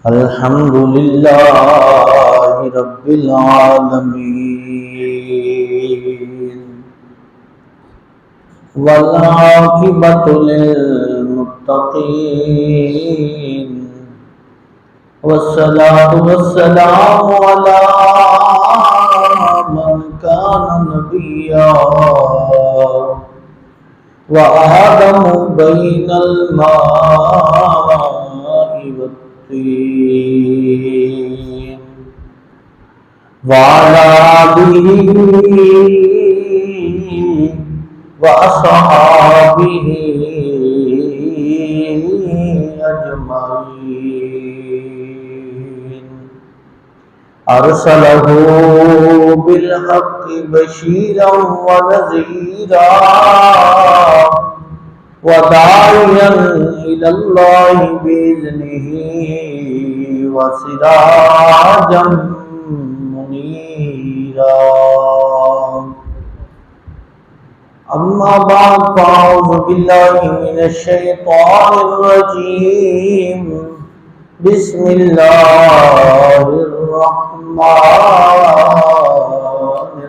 الحمد لله رب العالمين والعاقبة للمتقين والصلاة والسلام على من كان نبيا وآدم بين الماء والطين وعلى آله وأصحابه أجمعين أرسله بالحق بشيرا ونذيرا وداعيا إلى الله بإذنه وسراجا منيرا. أما بعد فأعوذ بالله من الشيطان الرجيم. بسم الله الرحمن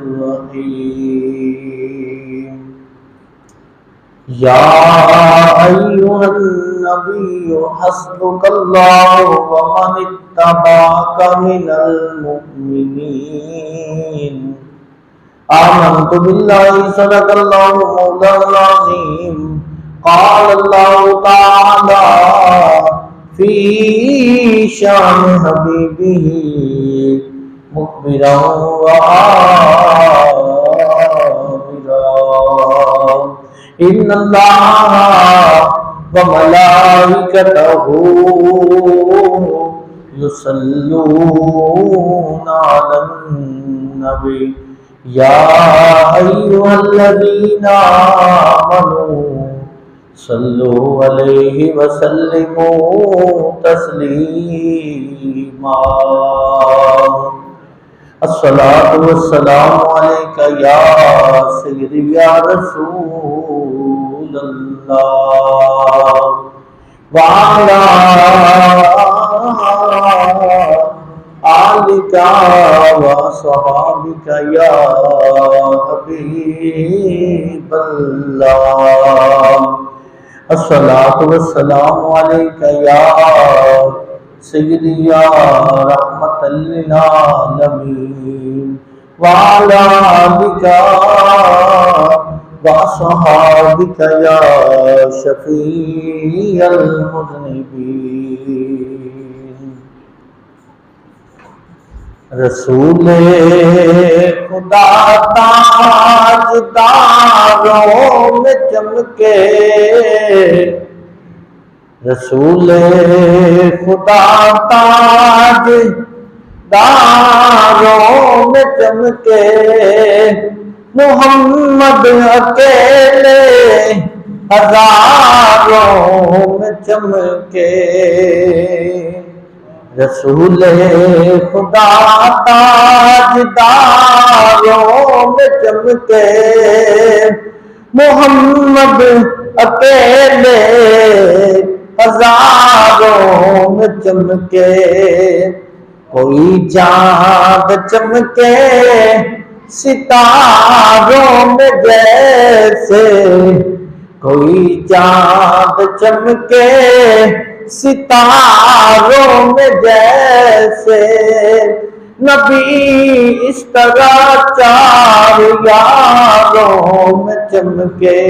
الرحيم. يا أيها النبي حسبك الله ومن اتبعك من المؤمنين. آمنت بالله صدق الله مولانا العظيم. قال الله تعالى في شان حبيبه مخبرا وآمرا إن الله وملائكته يصلون على النبي يا أيها الذين آمنوا صلوا عليه وسلموا تسليما. الصلاة والسلام عليك يا سيدي يا رسول الله وعلى آلك وصحابك يا حبيب الله. الصلاة والسلام عليك يا سيدي يا رحمة للعالمين وعلى آلك وصحابك يا شفيع المذنبين. رسول خدا تاجداروں میں چمکے. رسول خدا تاجداروں میں چمکے. محمد اکیلے ہزاروں میں چمکے. رسول خدا تاجداروں میں چمکے. محمد اکیلے ہزاروں میں چمکے. کوئی چاند چمکے ستاروں میں جیسے. کوئی چاند چمکے ستاروں میں جیسے. نبی اس طرح چار یاروں میں چمکے.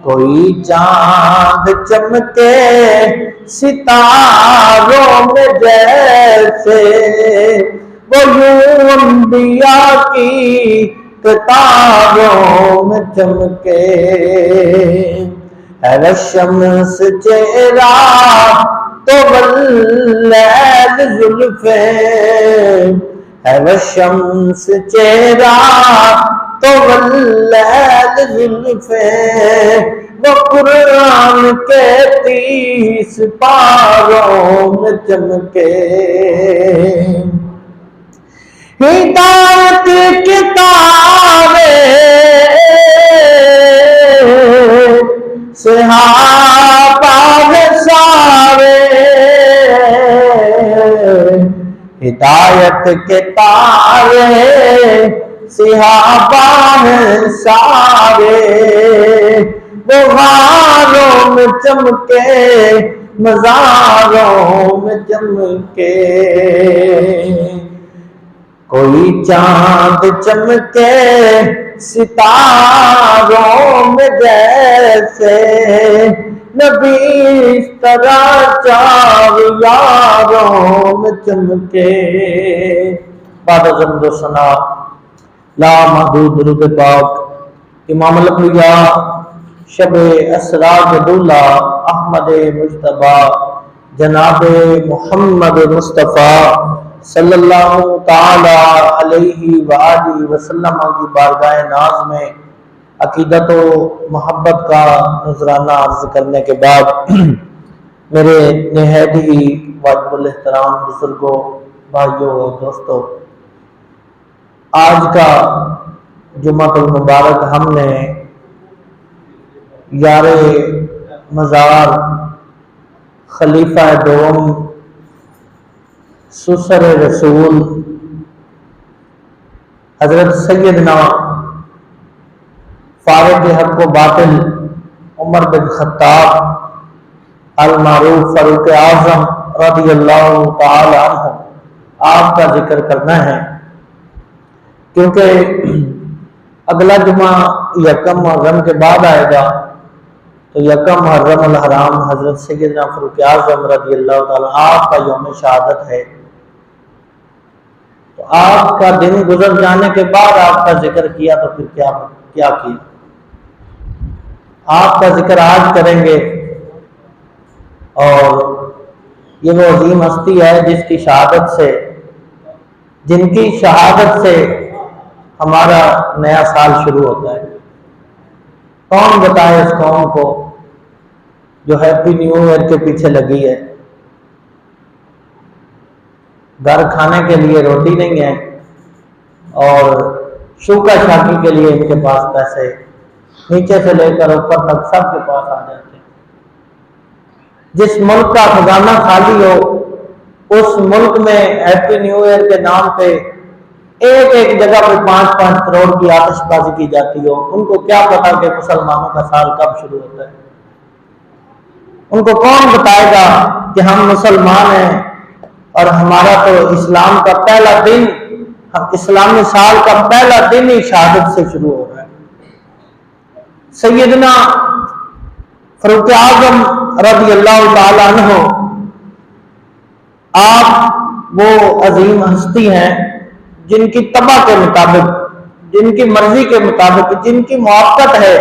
کوئی چاند چمکے ستاروں میں جیسے. وہ یوں انبیاء کی قطاروں میں چمکے. ہے الشمس چہرہ تو واللیل زلفیں. ہے الشمس چہرہ تو واللیل زلفیں. وہ قرآن کے 30 پاروں میں چمکے. ہدایت کتاب صحابہ سارے ہدایت کے تارے صحابہ سارے وہ غاروں میں چمکے مزاروں میں چمکے کوئی چاند چمکے ستاروں میں جیسے نبی اس طرح چار یاروں میں چمکے۔ بعد حمد و ثنا لا محدود درود پاک امام الانبیاء شب اسرا جدولہ احمد مجتبیٰ جناب محمد مصطفیٰ صلی اللہ تعالی علیہ وآلہ وسلم کی بارگاہ ناز میں عقیدت و محبت کا نذرانہ عرض کرنے کے بعد میرے نہایت ہی واجب الاحترام بزرگوں، بھائیوں اور دوستوں، آج کا جمعہ المبارک ہم نے یار مزار خلیفہ دوم سسر رسول حضرت سیدنا فارق حق و باطل عمر بن خطاب المعروف فاروق اعظم رضی اللہ تعالی عنہ آپ کا ذکر کرنا ہے، کیونکہ اگلا جمعہ یکم محرم کے بعد آئے گا، تو یکم محرم الحرام حضرت سیدنا فاروق اعظم رضی اللہ تعالی آپ کا یوم شہادت ہے۔ تو آپ کا دن گزر جانے کے بعد آپ کا ذکر کیا تو پھر کیا کیا؟ آپ کا ذکر آج کریں گے، اور یہ وہ عظیم ہستی ہے جن کی شہادت سے ہمارا نیا سال شروع ہوتا ہے۔ کون بتائے اس قوم کو جو ہیپی نیو ایئر کے پیچھے لگی ہے، گھر کھانے کے لیے روٹی نہیں ہے اور شوکا شاکی کے لیے ان کے پاس پیسے نیچے سے لے کر اوپر تک سب کے پاس آ جاتے ہیں۔ جس ملک کا خزانہ خالی ہو اس ملک میں ہیپی نیو ایئر کے نام پہ ایک ایک جگہ پہ 5-5 کروڑ کی آتش بازی کی جاتی ہو، ان کو کیا پتا کہ مسلمانوں کا سال کب شروع ہوتا ہے؟ ان کو کون بتائے گا کہ ہم مسلمان ہیں اور ہمارا تو اسلام کا پہلا دن، اسلامی سال کا پہلا دن ہی شہادت سے شروع ہو رہا ہے۔ سیدنا فاروق اعظم رضی اللہ تعالی عنہ آپ وہ عظیم ہستی ہیں جن کی طبع کے مطابق، جن کی مرضی کے مطابق، جن کی موافقت ہے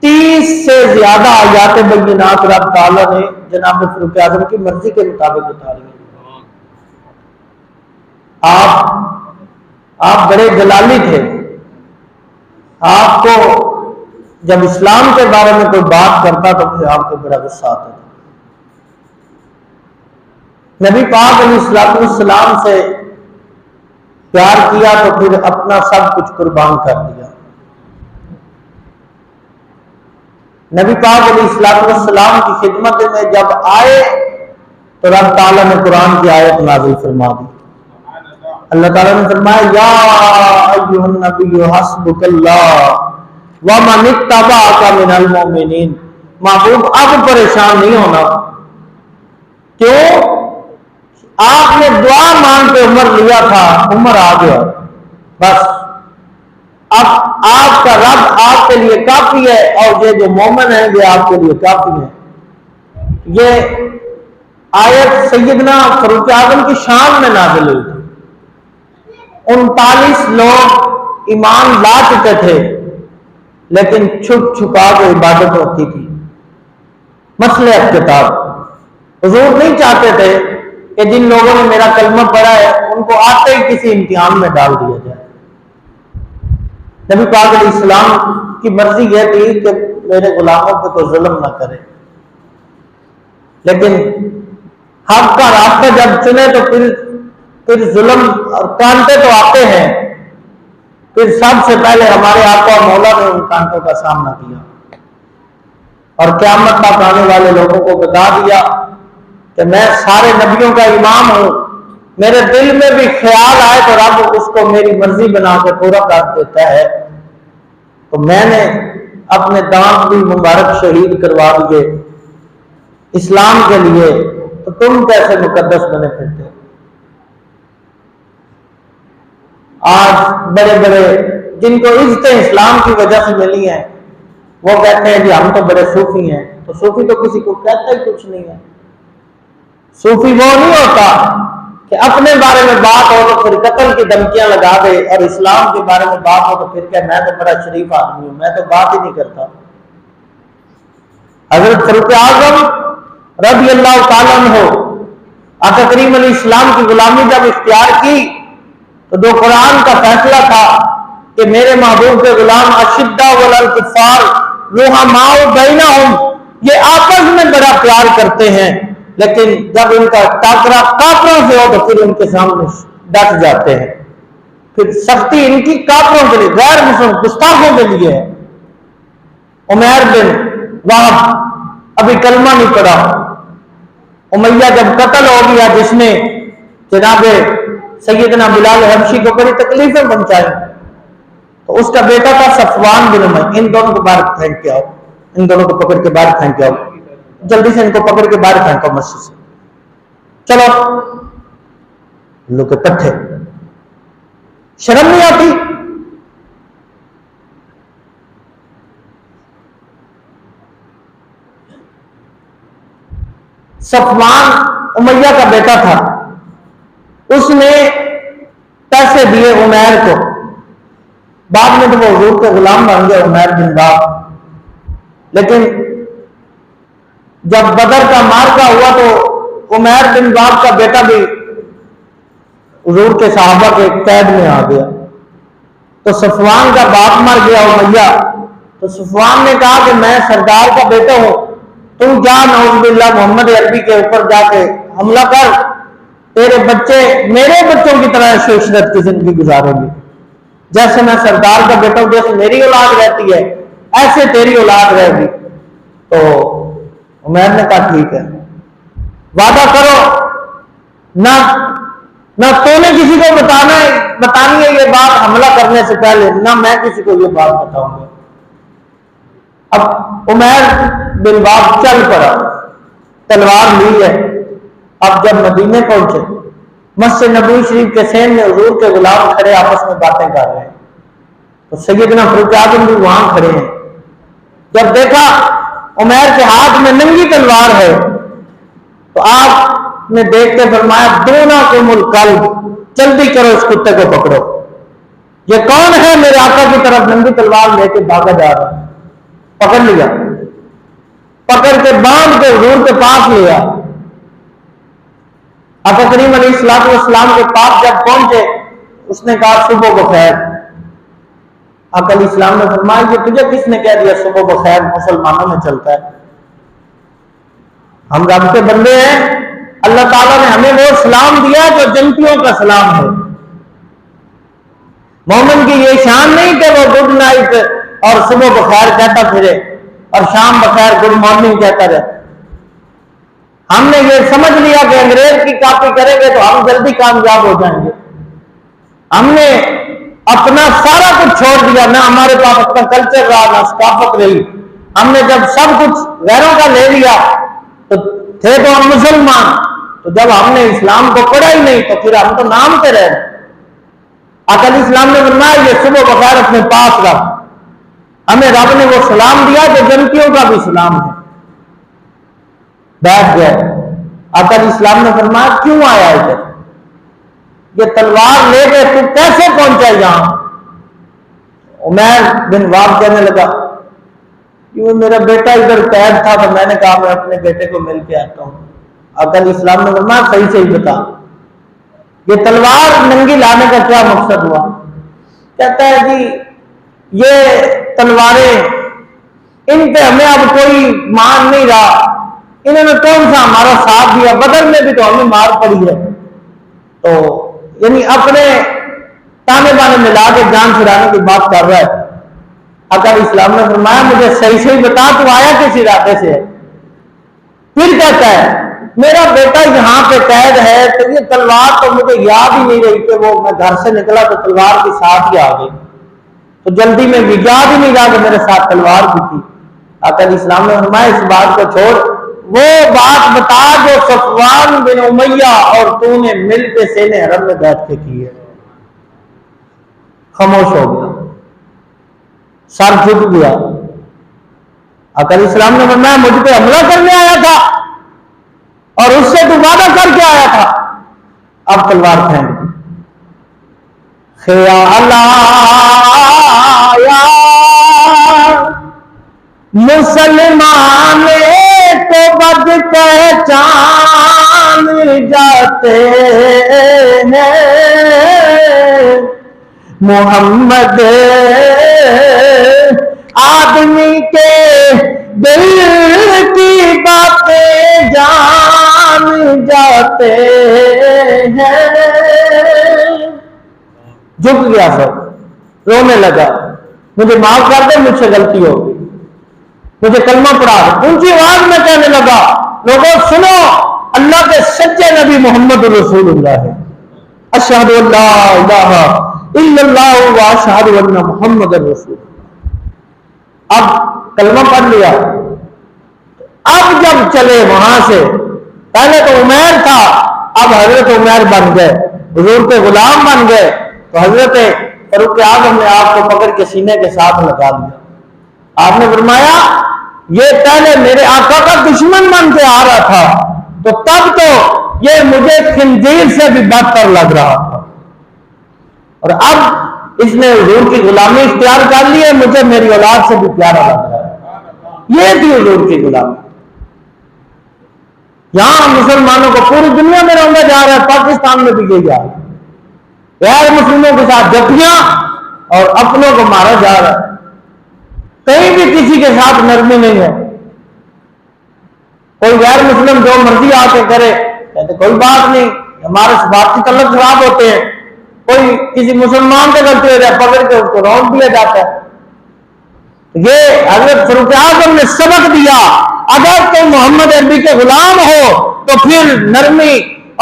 30 سے زیادہ آیات بینات رب تعالیٰ نے جناب فاروق اعظم کی مرضی کے مطابق اتاری ہیں۔ آپ بڑے جلالی تھے، آپ کو جب اسلام کے بارے میں کوئی بات کرتا تو پھر آپ کو بڑا غصہ آتا تھا۔ نبی پاک علیہ السلام سے پیار کیا تو پھر اپنا سب کچھ قربان کر دیا۔ نبی پاک علیہ السلام کی خدمت میں جب آئے تو رب تعالیٰ نے قرآن کی آیت نازل فرما دی۔ اللہ تعالیٰ نے فرمایا یا ایھا النبی حسبک اللہ ومن اتبعک من المؤمنین۔ محبوب اب پریشان نہیں ہونا، کیوں؟ آپ نے دعا مانگ کے عمر لیا تھا، عمر آ گیا، بس اب آپ کا رب آپ کے لیے کافی ہے، اور یہ جو مومن ہیں یہ آپ کے لیے کافی ہے۔ یہ آیت سیدنا فاروق اعظم کی شان میں نازل ہوئی تھی۔ 39 لوگ ایمان لا چکے تھے، لیکن چھپ چھپا کے عبادت ہوتی تھی۔ مصلحت کتاب حضور نہیں چاہتے تھے کہ جن لوگوں نے میرا کلمہ پڑھا ہے ان کو آتے ہی کسی امتحان میں ڈال دیا جائے۔ نبی پاک علیہ السلام کی مرضی یہ تھی کہ میرے غلاموں پہ کوئی ظلم نہ کرے، لیکن حق کا راستہ جب چنے تو پھر ظلم اور کانٹے تو آتے ہیں، پھر سب سے پہلے ہمارے آقا اور مولا نے ان کانٹوں کا سامنا کیا۔ اور قیامت تک آنے والے لوگوں کو بتا دیا کہ میں سارے نبیوں کا امام ہوں، میرے دل میں بھی خیال آئے تو رب اس کو میری مرضی بنا کے پورا کر دیتا ہے۔ تو میں نے اپنے دانت بھی مبارک شہید کروا دیے اسلام کے لیے، تو تم کیسے مقدس بنے پھرتے؟ آج بڑے بڑے جن کو عزتیں اسلام کی وجہ سے ملی ہیں وہ کہتے ہیں جی ہم تو بڑے صوفی ہیں، تو صوفی تو کسی کو کہتا ہی کچھ نہیں ہے۔ صوفی وہ نہیں ہوتا کہ اپنے بارے میں بات ہو تو پھر قتل کی دھمکیاں لگا دے، اور اسلام کے بارے میں بات ہو تو پھر کہ میں تو بڑا شریف آدمی ہوں، میں تو بات ہی نہیں کرتا۔ حضرت فاروق اعظم رضی اللہ تعالیٰ عنہ آقا کریم علیہ السلام کی غلامی جب اختیار کی تو جو قرآن کا فیصلہ تھا کہ میرے محبوب کے غلام اشداء علی الکفار رحماء بینہم، یہ آپس میں بڑا پیار کرتے ہیں، لیکن جب ان کا ٹاکرا کافروں سے ہو تو پھر ان کے سامنے ڈٹ جاتے ہیں۔ پھر سختی ان کی کافروں کے لیے، غیر مسلم گستاخوں کے لیے ہے۔ عمیر بن وہب ابھی کلمہ نہیں پڑا، امیہ جب قتل ہو گیا جس نے جناب سیدنا بلال حبشی کو بڑی تکلیفیں پہنچائی، تو اس کا بیٹا تھا صفوان بن امیہ۔ ان دونوں کو باہر پھینک کے آؤ، ان دونوں کو پکڑ کے باہر پھینک کے آؤ، جلدی سے ان کو پکڑ کے باہر پھینکو مسجد سے، چلو لو کے پٹھے، شرم نہیں آتی؟ صفوان امیہ کا بیٹا تھا، اس نے پیسے دیے عمیر کو، بعد میں تو وہ حضور کے غلام بن گئے عمیر بن وہب، لیکن جب بدر کا مارکا ہوا تو عمیر بن وہب کا بیٹا بھی حضور کے صحابہ کے قید میں آ گیا، تو صفوان کا باپ مر گیا امیہ، تو صفوان نے کہا کہ میں سردار کا بیٹا ہوں، تم جا نعوذ باللہ محمد عربی کے اوپر جا کے حملہ کر، تیرے بچے میرے بچوں کی طرح عیش و عشرت کی زندگی گزاریں گے، جیسے میں سردار کا بیٹا ہوں، جیسے میری اولاد رہتی ہے ایسے تیری اولاد رہے گی۔ تو عمیر نے کہا ٹھیک ہے، وعدہ کرو نہ تو نے کسی کو بتانی ہے یہ بات حملہ کرنے سے پہلے، نہ میں کسی کو یہ بات بتاؤں گا۔ اب عمیر بن وہب چل پڑا، تلوار لی ہے۔ اب جب مدینے پہنچے، مسجد نبوی شریف کے سین میں حضور کے غلام کھڑے آپس میں باتیں کر رہے ہیں، تو سیدنا فاروق اعظم بھی وہاں کھڑے ہیں۔ جب دیکھا عمیر کے ہاتھ میں ننگی تلوار ہے تو آپ نے دیکھ کے فرمایا دونکم الکلب، جلدی کرو اس کتے کو پکڑو، یہ کون ہے میرے آقا کی طرف ننگی تلوار لے کے بھاگا جا رہا ہے۔ پکڑ لیا، پکڑ کے باندھ کے حضور کے پاس لیا۔ آقا کریم علیہ السلام کے پاس جب پہنچے، اس نے کہا صبح بخیر۔ آقا علیہ السلام نے فرمایا کہ تجھے کس نے کہہ دیا صبح بخیر مسلمانوں میں چلتا ہے؟ ہم رب کے بندے ہیں، اللہ تعالیٰ نے ہمیں وہ سلام دیا جو جنتیوں کا سلام ہے۔ مومن کی یہ شان نہیں کہ وہ گڈ نائٹ اور صبح بخیر کہتا پھرے اور شام بخیر گڈ مارننگ کہتا رہے۔ ہم نے یہ سمجھ لیا کہ انگریز کی کاپی کریں گے تو ہم جلدی کامیاب ہو جائیں گے۔ ہم نے اپنا سارا کچھ چھوڑ دیا، نہ ہمارے پاس اپنا کلچر رہا نہ ثقافت رہی۔ ہم نے جب سب کچھ غیروں کا لے لیا تو تھے تو ہم مسلمان، تو جب ہم نے اسلام کو پڑھا ہی نہیں تو پھر ہم تو نام پہ رہے۔ آقا علیہ السلام نے فرمایا یہ صبح بخیر اپنے پاس رکھ، ہمیں رب نے وہ سلام دیا جو جنتیوں کا بھی سلام ہے۔ بیٹھ گئے۔ آقا علیہ السلام نے فرمایا کیوں آیا ادھر؟ یہ تلوار لے کے تو کیسے پہنچا یہاں؟ عمیر بن وہب کہنے لگا کہ میرا بیٹا ادھر قید تھا تو میں نے کہا میں اپنے بیٹے کو مل کے آتا ہوں۔ آقا علیہ السلام نے فرمایا صحیح صحیح بتا، یہ تلوار ننگی لانے کا کیا مقصد ہوا؟ کہتا ہے جی یہ تلواریں ان پہ ہمیں اب کوئی مان نہیں رہا، انہوں نے کون سا ہمارا ساتھ دیا، بدر میں بھی تو ہمیں مار پڑی ہے، تو یعنی اپنے تانے بانے ملا کے جان چھڑانے کی بات کر رہا ہے۔ آقا علیہ السلام نے فرمایا مجھے صحیح صحیح بتا تو آیا کس ارادے سے ہے؟ پھر کہتا ہے میرا بیٹا یہاں پہ قید ہے، تو یہ تلوار تو مجھے یاد ہی نہیں رہی کہ وہ میں گھر سے نکلا تو تلوار کے ساتھ ہی آ گئی، تو جلدی میں یاد ہی نہیں رہا کہ میرے ساتھ تلوار بھی تھی۔ آقا علیہ السلام نے فرمایا اس بات کو چھوڑ، وہ بات بتا جو صفوان بن امیہ اور تو نے مل کے سینے حرم میں بیٹھ کے کی ہے۔ خاموش ہو گیا، سر جھک گیا۔ آقا علیہ السلام نے فرمایا مجھ پہ حملہ کرنے آیا تھا اور اس سے تو وعدہ کر کے آیا تھا، اب تلوار پھینک دی۔ خیال آیا مسلمان کو بد پہچان جاتے ہیں، محمد آدمی کے دل کی باتیں جان جاتے ہیں۔ جھک گیا سب، رونے لگا، مجھے معاف کر دے، مجھ سے غلطی ہو گئی، مجھے کلمہ پڑھا دے۔ اونچی آواز میں کہنے لگا لوگوں سنو، اللہ کے سچے نبی محمد رسول اللہ ہے، اشہد ان لا الہ الا اللہ و اشہد ان محمد رسول اللہ۔ اب کلمہ پڑھ لیا، اب جب چلے وہاں سے، پہلے تو عمیر تھا، اب حضرت عمیر بن گئے، حضور کے غلام بن گئے، تو حضرت فاروق اعظم نے آپ کو پکڑ کے سینے کے ساتھ لگا دیا۔ آپ نے فرمایا یہ پہلے میرے آقا کا دشمن بن کے آ رہا تھا، تو تب تو یہ مجھے خنزیر سے بھی بدتر لگ رہا تھا، اور اب اس نے حضور کی غلامی اختیار کر لی ہے، مجھے میری اولاد سے بھی پیارا لگ رہا ہے۔ یہ تھی حضور کی غلامی۔ یہاں مسلمانوں کو پوری دنیا میں روندا جا رہا ہے، پاکستان میں بھی یہی جا رہا ہے، غیر مسلموں کے ساتھ جفیاں اور اپنوں کو مارا جا رہا ہے، کہیں بھی کسی کے ساتھ نرمی نہیں ہے۔ کوئی غیر مسلم جو مرضی آ کے کرے، کہتے کوئی بات نہیں، ہمارے سفارتی تعلق خراب ہوتے ہیں، کوئی کسی مسلمان سے غلطی ہو جائے پکڑ کے اس کو رونڈ دیا جاتا ہے۔ یہ حضرت فاروق اعظم نے سبق دیا، اگر کوئی محمد عربی کے غلام ہو تو پھر نرمی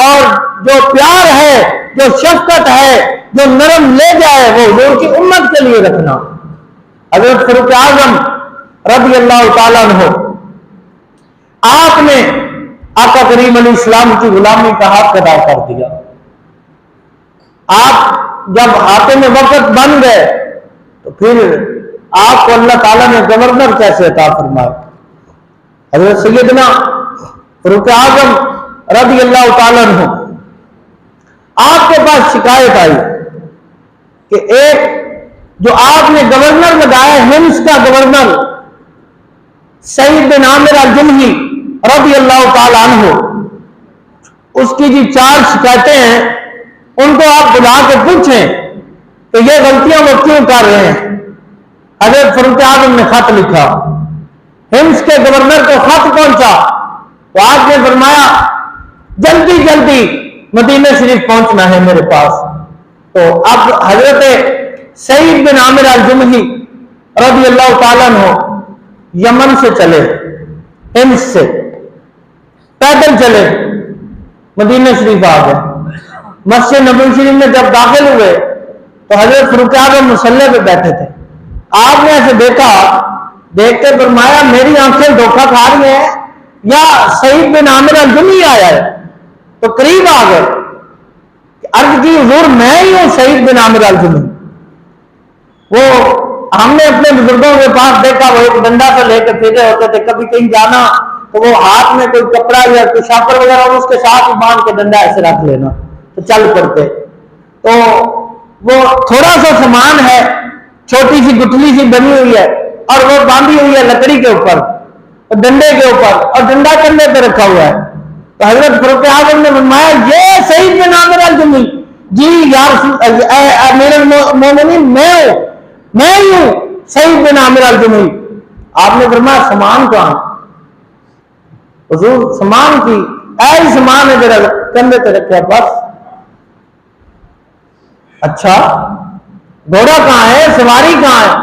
اور جو پیار ہے، جو شفقت ہے، جو نرم لے جائے، وہ حضور کی امت کے لیے رکھنا۔ حضرت فاروق اعظم رضی اللہ تعالیٰ عنہ، آپ نے آقا کریم علیہ السلام کی غلامی کا حق ادا کر دیا۔ آپ جب حاکم وقت بن گئے تو پھر آپ کو اللہ تعالیٰ نے گورنر کیسے عطا فرمایا؟ حضرت سیدنا فاروق اعظم رضی اللہ تعالیٰ عنہ، آپ کے پاس شکایت آئی کہ ایک جو آپ نے گورنر لگایا ہمس کا گورنر سعید بن عامر الجمحی رضی اللہ تعالیٰ عنہ، اس کی جی 4 شکایتیں ہیں، ان کو آپ بلا کے پوچھیں کہ یہ غلطیاں وہ کیوں کر رہے ہیں۔ حضرت فاروق اعظم نے خط لکھا، ہمس کے گورنر کو خط پہنچا، تو آپ نے فرمایا جلدی جلدی مدینہ شریف پہنچنا ہے میرے پاس۔ تو اب حضرت سعید بن عامر الجمحی رضی اللہ تعالیٰ عنہ یمن سے چلے، ہمس سے پیدل چلے، مدینہ شریف آ گئے۔ مسجد نبوی شریف میں جب داخل ہوئے تو حضرت فاروق اعظم مصلی پہ بیٹھے تھے۔ آپ نے ایسے دیکھا، دیکھ کے فرمایا میری آنکھیں دھوکہ کھا رہی ہیں یا سعید بن عامر الجمحی آیا ہے؟ تو قریب آ گئے، عرض کی حضور میں ہی ہوں سعید بن عامر الجمحی۔ وہ ہم نے اپنے بزرگوں کے پاس دیکھا، وہ ایک ڈنڈا سے لے کے پھیرے ہوتے تھے، کبھی کہیں جانا تو وہ ہاتھ میں کوئی کپڑا یا کوئی شاپر وغیرہ اس کے ساتھ ہی باندھ کے ڈنڈا ایسے رکھ لینا تو چل پڑتے۔ تو وہ تھوڑا سا سامان ہے، چھوٹی سی گٹھلی سی بنی ہوئی ہے اور وہ باندھی ہوئی ہے لکڑی کے اوپر، ڈنڈے کے اوپر، اور ڈنڈا کندھے پہ رکھا ہوا ہے۔ تو حضرت فاروق اعظم نے فرمایا یہ سعید بن عامر الجمحی، جی یا امیر المومنین میں ہی ہوں سعید بن عامر الجمحی۔ آپ نے فرمایا سامان کہاں؟ حضور سامان کی ایسی سامان ہے میرا کندھے پہ رکھا، بس۔ اچھا گھوڑا کہاں ہے، سواری کہاں ہے؟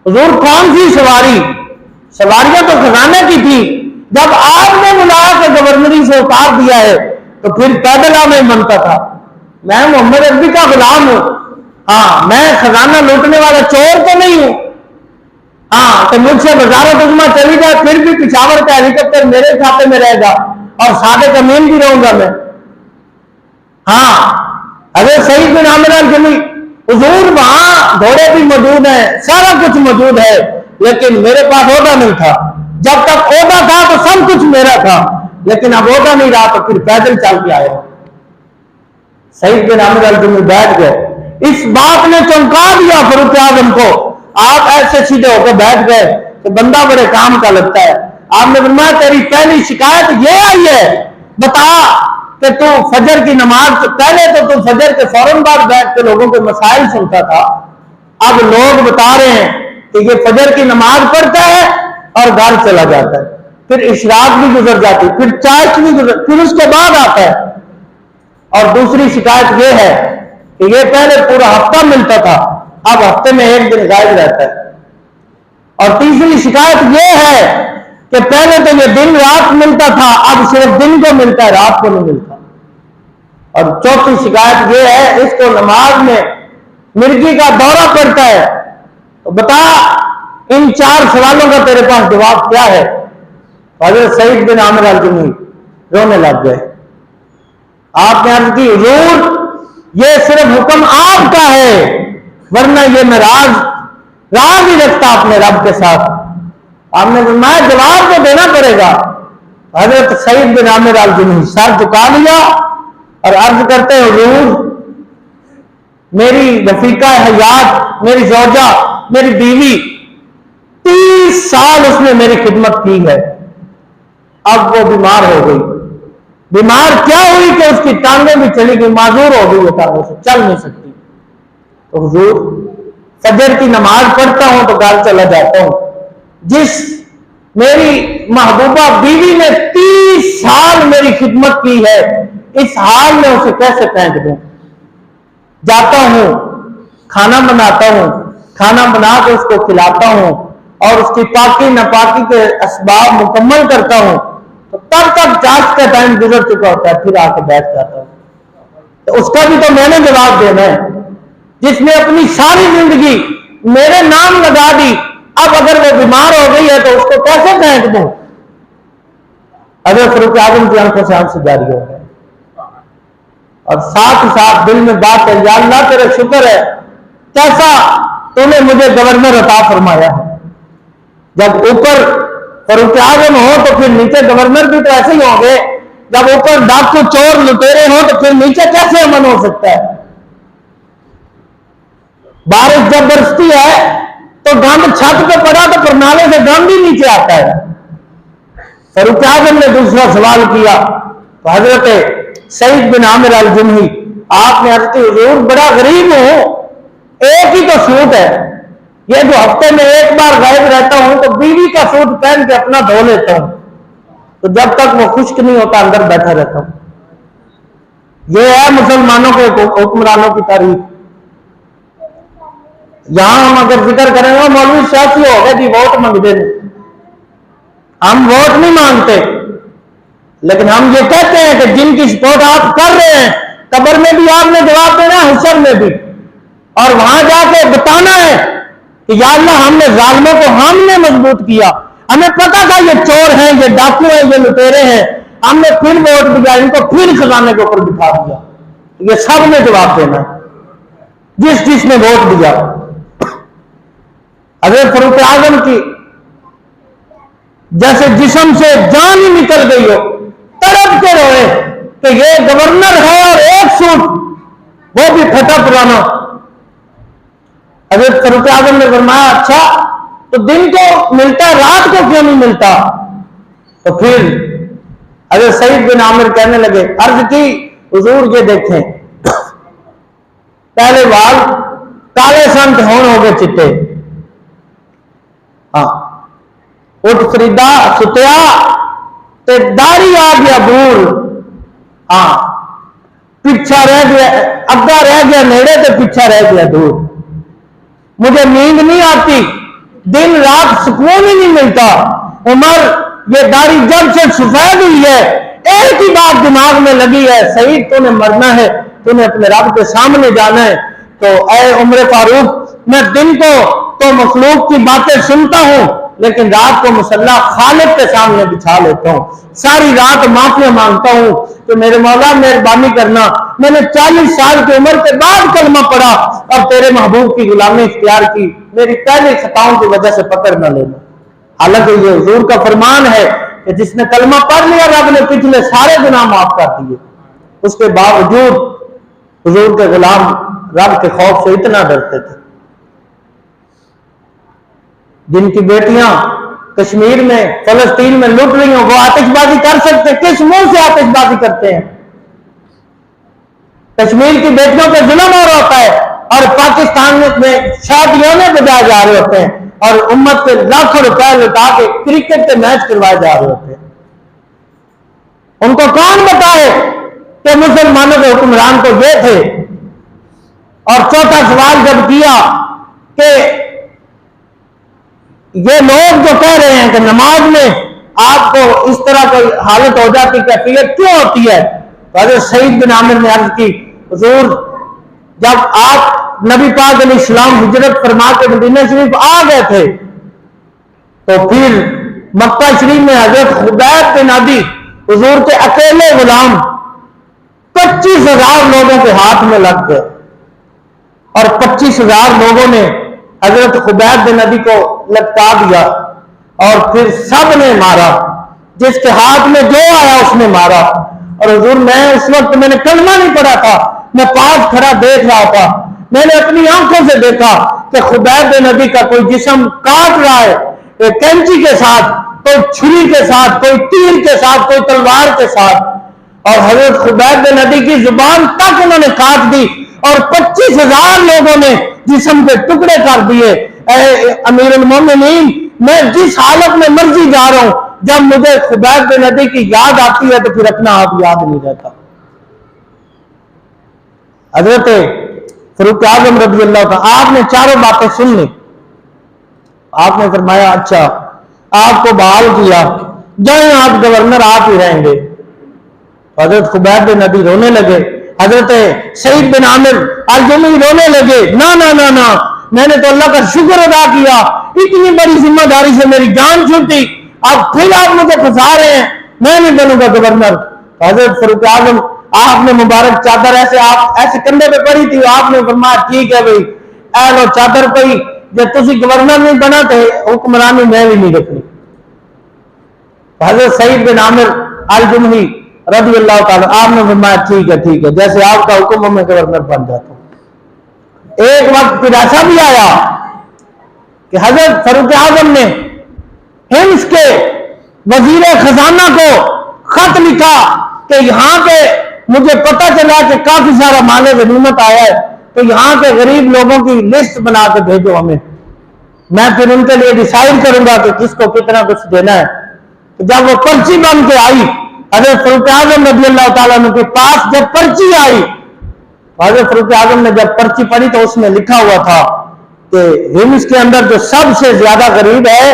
حضور کون سی سواری؟ سواریاں تو خزانے کی تھی. جب آپ نے بلایا کہ گورنری سے اتار دیا ہے تو پھر پیدل آنے بنتا تھا. میں محمد عربی کا غلام ہوں. ہاں میں خزانہ لوٹنے والا چور تو نہیں ہوں. ہاں تو مجھ سے وزارت عظمیٰ چلی جائے پھر بھی پشاور کا ہیلی کاپٹر میرے کھاتے میں رہے گا اور صادق امین بھی رہوں گا میں. ہاں حضرت سعید بن عامر الجمحی حضور وہاں گھوڑے بھی موجود ہیں, سارا کچھ موجود ہے, لیکن میرے پاس عہدہ نہیں تھا. جب تک عہدہ تھا تو سب کچھ میرا تھا, لیکن اب عہدہ نہیں رہا تو پھر پیدل چل کے آیا. سعید بن عامر الجمحی بیٹھ گئے. اس بات نے چونکا دیا فاروق اعظم کو. آپ ایسے سیدھے ہو کے بیٹھ گئے کہ بندہ بڑے کام کا لگتا ہے. آپ نے فرمایا تیری پہلی شکایت یہ آئی ہے, بتا کہ تو فجر کی نماز پہلے تو فجر کے فوراً بعد بیٹھ کے لوگوں کے مسائل سنتا تھا, اب لوگ بتا رہے ہیں کہ یہ فجر کی نماز پڑھتا ہے اور گھر چلا جاتا ہے, پھر اشراق بھی گزر جاتی, پھر چائے بھی گزر, پھر اس کے بعد آتا ہے. اور دوسری شکایت یہ ہے کہ یہ پہلے پورا ہفتہ ملتا تھا, اب ہفتے میں ایک دن غائب رہتا ہے. اور تیسری شکایت یہ ہے کہ پہلے تو یہ دن رات ملتا تھا, اب صرف دن کو ملتا ہے, رات کو نہیں ملتا. اور چوتھی شکایت یہ ہے اس کو نماز میں مرغی کا دورہ پڑتا ہے. تو بتا ان 4 سوالوں کا تیرے پاس جواب کیا ہے؟ حضرت سعید بن عامر الجمحی رونے لگ گئے. آپ نے عرض کی حضور یہ صرف حکم آپ کا ہے, ورنہ یہ میں راز ہی رکھتا اپنے رب کے ساتھ. آپ نے فرمایا جواب تو دینا پڑے گا. حضرت سعید بن عامر الجمحی سر جھکا لیا اور عرض کرتے حضور میری رفیقہ حیات, میری زوجہ, میری بیوی 30 سال اس نے میری خدمت کی ہے, اب وہ بیمار ہو گئی. بیمار کیا ہوئی کہ اس کی ٹانگیں بھی چلی گئی, معذور ہو گئی, وہ ٹانگوں سے چل نہیں سکتی. تو حضور فجر کی نماز پڑھتا ہوں تو گھر چلا جاتا ہوں. جس میری محبوبہ بیوی نے 30 سال میری خدمت کی ہے, اس حال میں اسے کیسے پھینک دوں؟ جاتا ہوں, کھانا بناتا ہوں, کھانا بنا کے اس کو کھلاتا ہوں اور اس کی پاکی ناپاکی کے اسباب مکمل کرتا ہوں, تو تب تک چاش کا ٹائم گزر چکا ہوتا ہے, پھر آ کے بیٹھ جاتا ہوں. تو اس کا بھی تو میں نے جواب دینا ہے, جس نے اپنی ساری زندگی میرے نام لگا دی, اب اگر وہ بیمار ہو گئی ہے تو اس کو کیسے پھینک دوں؟ حضرت فاروق اعظم کی آنکھوں سے آنسو جاری ہو گئے اور ساتھ ہی ساتھ دل میں بات ہے, یا اللہ تیرا شکر ہے کیسا تو نے مجھے گورنر عطا فرمایا ہے. جب اوپر فاروق اعظم ہو تو پھر نیچے گورنر بھی تو ایسے ہی ہوں گے. جب اوپر ڈاکو چور لٹیرے ہوں تو پھر نیچے کیسے امن ہو سکتا ہے؟ بارش جب برستی ہے تو گند چھت پہ پڑا تو پرنالے سے گند ہی نیچے آتا ہے. فاروق اعظم نے دوسرا سوال کیا تو حضرت سعید بن عامر الجمحی آپ نے عرض کی حضور بڑا غریب ہوں, ایک ہی تو سوٹ ہے, یہ جو ہفتے میں ایک بار غائب رہتا ہوں تو بیوی کا سوٹ پہن کے اپنا دھو لیتا ہوں, تو جب تک وہ خشک نہیں ہوتا اندر بیٹھا رہتا ہوں. یہ ہے مسلمانوں کے حکمرانوں کی تاریخ. یہاں ہم اگر ذکر کریں گے مولوی سیاسی ہو گئے جی ووٹ مانگتے ہیں, ہم ووٹ نہیں مانگتے, لیکن ہم یہ کہتے ہیں کہ جن کی سپورٹ آپ کر رہے ہیں قبر میں بھی آپ نے جواب دینا ہے, حشر میں بھی, اور وہاں جا کے بتانا ہے کہ یا اللہ ہم نے ظالموں کو ہم نے مضبوط کیا, ہمیں پتا تھا یہ چور ہیں, یہ ڈاکو ہیں, یہ لٹیرے ہیں, ہم نے پھر ووٹ دیا, ان کو پھر خزانے کے اوپر بٹھا دیا. یہ سب نے جواب دینا ہے جس نے ووٹ دیا. حضرت فاروق اعظم کی جیسے جسم سے جان ہی نکل گئی ہو, تڑپ کے روئے کہ یہ گورنر ہے اور ایک سوٹ وہ بھی پھٹا پرانا. حضرت فاروق اعظم نے فرمایا اچھا تو دن کو ملتا ہے, رات کو کیوں نہیں ملتا؟ تو پھر حضرت سعید بن عامر کہنے لگے, عرض کی حضور یہ دیکھیں پہلے وال کالے سن تے ہون ہو گئے چٹے, ہاں اٹھ فریدا ستیا تے داڑھی آ گیا دور, ہاں پیچھا رہ گیا, اگا رہ گیا نیڑے تے پیچھا رہ گیا دور. مجھے نیند نہیں آتی دن رات سکون ہی نہیں ملتا. عمر یہ داڑھی جب سے سفید ہوئی ہے ایک ہی بات دماغ میں لگی ہے, سعید تو نے مرنا ہے, تو نے اپنے رب کے سامنے جانا ہے. تو اے عمر فاروق, میں دن کو تو مخلوق کی باتیں سنتا ہوں لیکن رات کو مصلی خالق کے سامنے بچھا لیتا ہوں, ساری رات معافیاں مانگتا ہوں کہ میرے مولا مہربانی کرنا, میں نے 40 سال کی عمر کے بعد کلمہ پڑھا اور تیرے محبوب کی غلامی اختیار کی, میری پہلی خطاؤں کی وجہ سے پکڑ نہ لینا. حالانکہ یہ حضور کا فرمان ہے کہ جس نے کلمہ پڑھ لیا رب نے پچھلے سارے گناہ معاف کر دیے. اس کے باوجود حضور کے غلام رب کے خوف سے اتنا ڈرتے تھے. جن کی بیٹیاں کشمیر میں فلسطین میں لٹ رہی ہوں وہ آتش بازی کر سکتے, کس منہ سے آتش بازی کرتے ہیں؟ کشمیر کی بیٹیوں پہ ظلم ہو رہا ہوتا ہے اور پاکستان میں شادیوں میں بجائے جا رہے ہوتے ہیں اور امت کے لاکھوں روپے لٹا کے کرکٹ کے میچ کروائے جا رہے ہوتے ہیں. ان کو کون بتائے کہ مسلمانوں کے حکمران تو یہ تھے. اور چوتھا سوال جب کیا کہ یہ لوگ جو کہہ رہے ہیں کہ نماز میں آپ کو اس طرح کوئی حالت ہو جاتی, کیفیت کیوں ہوتی ہے, تو حضرت سعید بن عامر نے عرض کی حضور جب آپ نبی پاک علیہ السلام ہجرت فرما کے مدینہ شریف آ گئے تھے تو پھر مکہ شریف میں حضرت خبیب بن عدی حضور کے اکیلے غلام 25,000 لوگوں کے ہاتھ میں لگ گئے اور 25,000 لوگوں نے حضرت خبیب بن عدی کو لٹکا دیا اور پھر سب نے مارا, جس کے ہاتھ میں جو آیا اس نے مارا. اور حضور میں اس وقت میں نے کلمہ نہیں پڑھا تھا, میں پاس کھڑا دیکھ رہا تھا, میں نے اپنی آنکھوں سے دیکھا کہ خبیب بن عدی کا کوئی جسم کاٹ رہا ہے, کوئی کینچی کے ساتھ, کوئی چھری کے ساتھ, کوئی تیر کے ساتھ, کوئی تلوار کے ساتھ, اور حضرت خبیب بن عدی کی زبان تک انہوں نے کاٹ دی اور 25,000 لوگوں نے جسم کے ٹکڑے کر دیے. اے امیر المومنین, میں جس حالت میں مرضی جا رہا ہوں, جب مجھے خبیب بن عدی کی یاد آتی ہے تو پھر اپنا آپ یاد نہیں رہتا. حضرت فاروق اعظم رضی اللہ تعالیٰ, آپ نے چاروں باتیں سن لی. آپ نے فرمایا اچھا آپ کو بحال کیا, جائیں آپ گورنر آپ ہی رہیں گے. حضرت خبیب بن عدی رونے لگے, حضرت سعید بن عامر الجمحی رونے لگے, نہ میں نے تو اللہ کا شکر ادا کیا, اتنی بڑی ذمہ داری سے میری جان چھوٹی, اب پھر آپ مجھے پھنسا رہے ہیں, میں نہیں بنوں گا گورنر. حضرت فاروق اعظم آپ نے مبارک چادر ایسے کندھے پہ پڑی تھی, آپ نے فرمایا ٹھیک ہے بھائی اے لو چادر پئی, جب تسی گورنر نہیں بنا تو حکمرانی میں بھی نہیں رکھنی. حضرت سعید بن عامر الجمحی رضی اللہ تعالیٰ آپ نے فرمایا ٹھیک ہے جیسے آپ کا حکم میں گورنر بن جاتا ہوں. ایک وقت پھر ایسا بھی آیا کہ حضرت فاروق اعظم نے ہمس کے وزیر خزانہ کو خط لکھا کہ یہاں پہ مجھے پتہ چلا کہ کافی سارا مال غنیمت آیا ہے, تو یہاں کے غریب لوگوں کی لسٹ بنا کے بھیجو ہمیں, میں پھر ان کے لیے ڈیسائیڈ کروں گا کہ کس کو کتنا کچھ دینا ہے. جب وہ پرچی بن کے آئی حضرت فاروق اعظم رضی اللہ تعالیٰ عنہ کے پاس, جب پرچی آئی حضرت فاروق اعظم نے جب پرچی پڑھی تو اس میں لکھا ہوا تھا کہ ہمس کے اندر جو سب سے زیادہ غریب ہے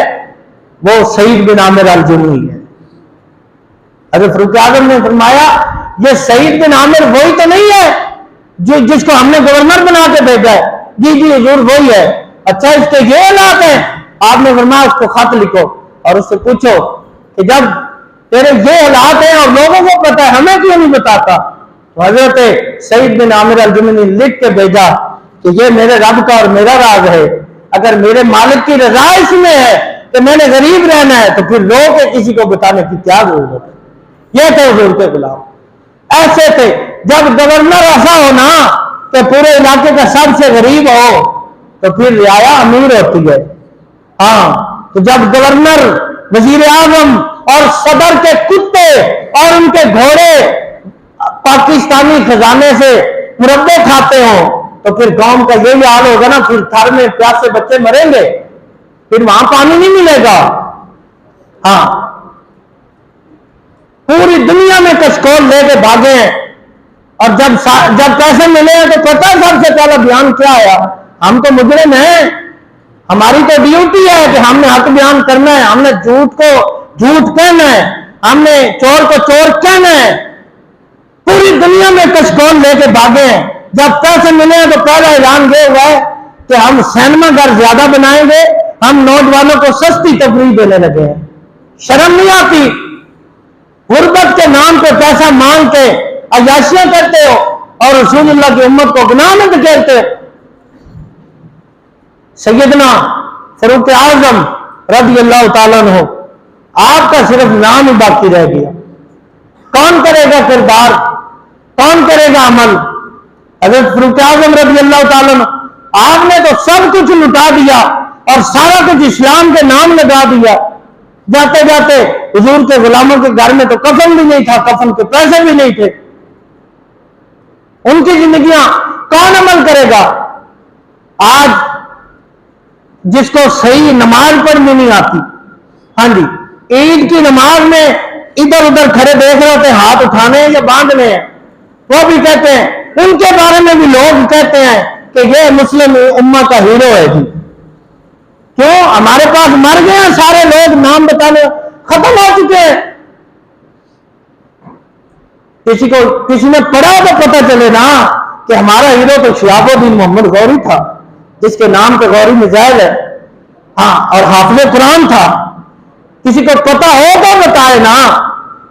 وہ سعید بن عامر الجمحی ہے. حضرت فاروق اعظم نے فرمایا یہ سعید بن عامر وہی تو نہیں ہے جس کو ہم نے گورنر بنا کے بھیجا ہے؟ جی حضور وہی ہے. اچھا اس کے یہ حالات ہیں؟ آپ نے فرمایا اس کو خط لکھو اور اس سے پوچھو کہ جب تیرے یہ حالات ہیں اور لوگوں کو پتا ہے ہمیں کیوں نہیں بتاتا؟ تو حضرت سعید بن عامر الجمحی نے لکھ کے بھیجا کہ یہ میرے رب کا اور میرا راز ہے, اگر میرے مالک کی رضا اس میں ہے کہ میں نے غریب رہنا ہے تو پھر رو کے کسی کو بتانے کی کیا ضرورت ہے. یہ تھے حضور کے غلام, ایسے تھے. جب گورنر ایسا ہونا کہ پورے علاقے کا سب سے غریب ہو تو پھر رعایا امیر ہوتی ہے. ہاں, تو جب گورنر, وزیر اعظم اور صدر کے کتے اور ان کے گھوڑے پاکستانی خزانے سے مربے کھاتے ہوں تو پھر قوم کا یہی حال ہوگا نا, پھر تھر میں پیاسے بچے مریں گے, پھر وہاں پانی نہیں ملے گا. ہاں, پوری دنیا میں کشکول لے کے بھاگے ہیں اور جب پیسے ملے ہیں تو پتہ سب سے پہلا بیان کیا آیا, ہم تو مجرم ہیں, ہماری تو ڈیوٹی ہے کہ ہم نے حق بیان کرنا ہے، ہم نے جھوٹ کو جھوٹ کہنا ہے، ہم نے چور کو چور کہنا ہے. پوری دنیا میں کشکول لے کے بھاگے ہیں. جب پیسے ملے ہیں تو پہلا اعلان یہ ہوا ہے کہ ہم سینما گھر زیادہ بنائیں گے، ہم نوجوانوں کو سستی تفریح دینے لگے ہیں. شرم نہیں آتی؟ غربت کے نام پہ پیسہ مانگ کے عیاشیاں کرتے ہو اور رسول اللہ کی امت کو گناہ میں دھکیلتے ہو. سیدنا فاروق اعظم رضی اللہ تعالیٰ عنہ، آپ کا صرف نام ہی باقی رہ گیا. کون کرے گا کردار؟ کون کرے گا عمل؟ حضرت فاروق اعظم رضی اللہ تعالیٰ عنہ، آپ نے تو سب کچھ لٹا دیا اور سارا کچھ اسلام کے نام لگا دیا. جاتے جاتے حضور کے غلاموں کے گھر میں تو کفن بھی نہیں تھا، کفن کے پیسے بھی نہیں تھے. ان کی زندگیاں کون عمل کرے گا؟ آج جس کو صحیح نماز پڑھنی نہیں آتی، ہاں جی، عید کی نماز میں ادھر ادھر کھڑے دیکھ رہے ہوتے ہیں ہاتھ اٹھانے ہیں یا باندھنے ہیں، وہ بھی کہتے ہیں، ان کے بارے میں بھی لوگ کہتے ہیں کہ یہ مسلم امہ کا ہیرو ہے جی. کیوں؟ ہمارے پاس مر گئے ہیں سارے لوگ، نام بتانے ختم ہو چکے ہیں. کسی نے پڑھا تو پتہ چلے نا کہ ہمارا ہیرو تو شہاب الدین محمد غوری تھا، جس کے نام پہ غوری میزائل ہے، ہاں، اور حافظ قرآن تھا. کسی کو پتا ہو تو بتائے نا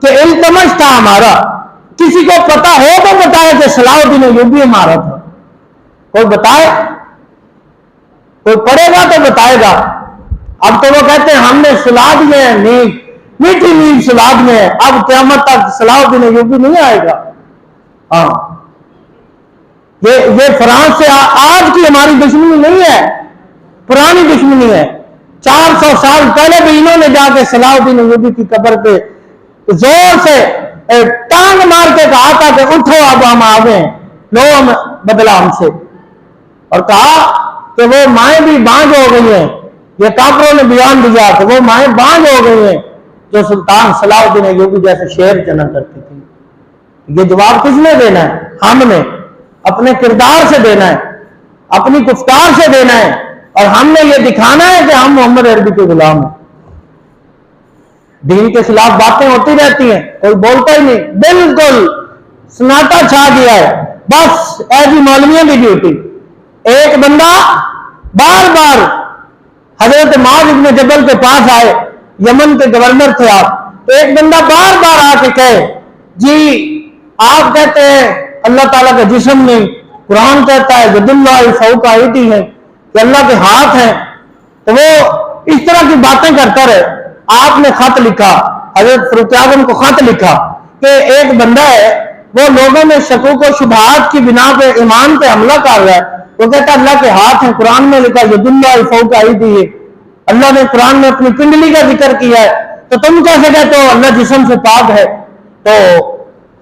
کہ التمش تھا ہمارا. کسی کو پتا ہو تو بتائے کہ صلاح الدین ایوبی ہمارا تھا. کوئی بتائے؟ کوئی پڑھے گا تو بتائے گا. اب تو وہ کہتے ہیں ہم نے سلا دیے ہیں نیند، میٹھی نیند سلا دیے ہیں، اب قیامت تک صلاح الدین ایوبی نہیں آئے گا. ہاں، یہ فرانس سے آج کی ہماری دشمنی نہیں ہے، پرانی دشمنی ہے. 400 سال پہلے بھی انہوں نے جا کے صلاح الدین ایوبی کی قبر پہ زور سے ٹانگ مار کے کہا تھا کہ اٹھو اب ہم آ گئے، لو ہم بدلا ہم سے، اور کہا کہ وہ مائیں بھی بانج ہو گئی ہیں. یہ کافروں نے بیان دیا کہ وہ مائیں بانج ہو گئی ہیں جو سلطان صلاح الدین ایوبی جیسے شعر چنا کرتی تھی. یہ جواب کس نے دینا ہے؟ ہم نے اپنے کردار سے دینا ہے، اپنی گفتار سے دینا ہے، اور ہم نے یہ دکھانا ہے کہ ہم محمد عربی کے غلام ہیں. دین کے خلاف باتیں ہوتی رہتی ہیں، کوئی بولتا ہی نہیں، بالکل سناٹا چھا گیا ہے. بس ایسی مولویوں کی ڈیوٹی. ایک بندہ بار بار حضرت معاذ بن جبل کے پاس آئے، یمن کے گورنر تھے آپ، ایک بندہ بار بار آ کے کہے جی آپ کہتے ہیں اللہ تعالیٰ کا جسم نہیں، قرآن کہتا ہے ید اللہ فوق ایدیہم ہے کہ اللہ کے ہاتھ ہیں، تو وہ اس طرح کی باتیں کرتا رہے. آپ نے خط لکھا، حضرت فاروق اعظم کو خط لکھا کہ ایک بندہ ہے وہ لوگوں میں شکوک و شبہات کی بنا پہ ایمان پہ حملہ کر رہا ہے. وہ کہتا ہے اللہ کے ہاتھ ہیں، قرآن میں لکھا ید اللہ فوق ایدیہم ہے، اللہ نے قرآن میں اپنی پنڈلی کا ذکر کیا ہے، تو تم کیسے کہتے ہو اللہ جسم سے پاک ہے؟ تو